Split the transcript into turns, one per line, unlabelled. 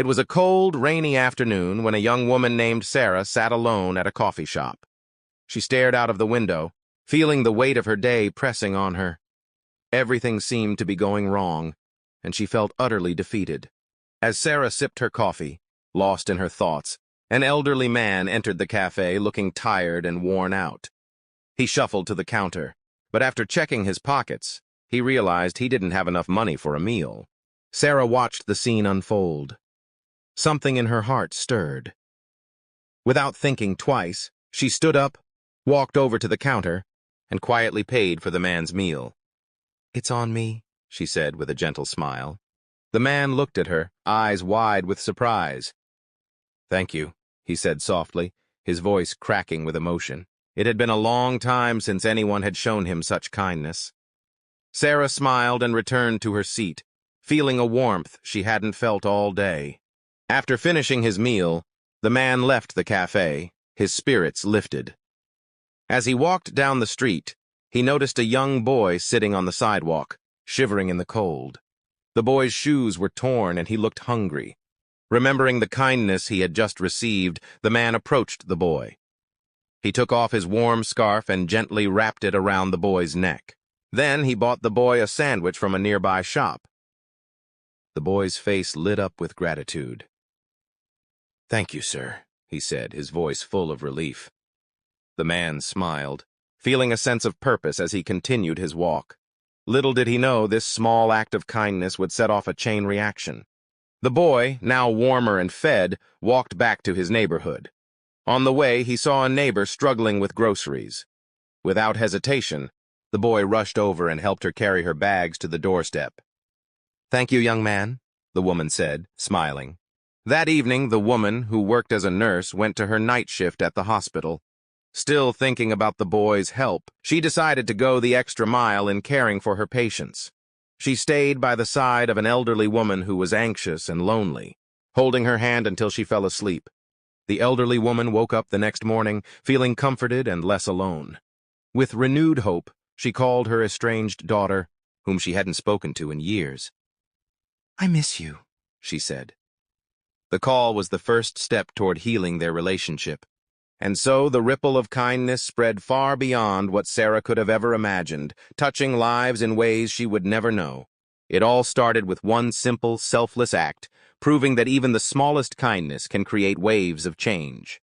It was a cold, rainy afternoon when a young woman named Sarah sat alone at a coffee shop. She stared out of the window, feeling the weight of her day pressing on her. Everything seemed to be going wrong, and she felt utterly defeated. As Sarah sipped her coffee, lost in her thoughts, an elderly man entered the cafe looking tired and worn out. He shuffled to the counter, but after checking his pockets, he realized he didn't have enough money for a meal. Sarah watched the scene unfold. Something in her heart stirred. Without thinking twice, she stood up, walked over to the counter, and quietly paid for the man's meal. "It's on me," she said with a gentle smile. The man looked at her, eyes wide with surprise. "Thank you," he said softly, his voice cracking with emotion. It had been a long time since anyone had shown him such kindness. Sarah smiled and returned to her seat, feeling a warmth she hadn't felt all day. After finishing his meal, the man left the cafe, his spirits lifted. As he walked down the street, he noticed a young boy sitting on the sidewalk, shivering in the cold. The boy's shoes were torn and he looked hungry. Remembering the kindness he had just received, the man approached the boy. He took off his warm scarf and gently wrapped it around the boy's neck. Then he bought the boy a sandwich from a nearby shop. The boy's face lit up with gratitude. "Thank you, sir," he said, his voice full of relief. The man smiled, feeling a sense of purpose as he continued his walk. Little did he know this small act of kindness would set off a chain reaction. The boy, now warmer and fed, walked back to his neighborhood. On the way, he saw a neighbor struggling with groceries. Without hesitation, the boy rushed over and helped her carry her bags to the doorstep. "Thank you, young man," the woman said, smiling. That evening, the woman, who worked as a nurse, went to her night shift at the hospital. Still thinking about the boy's help, she decided to go the extra mile in caring for her patients. She stayed by the side of an elderly woman who was anxious and lonely, holding her hand until she fell asleep. The elderly woman woke up the next morning, feeling comforted and less alone. With renewed hope, she called her estranged daughter, whom she hadn't spoken to in years. "I miss you," she said. The call was the first step toward healing their relationship. And so the ripple of kindness spread far beyond what Sarah could have ever imagined, touching lives in ways she would never know. It all started with one simple, selfless act, proving that even the smallest kindness can create waves of change.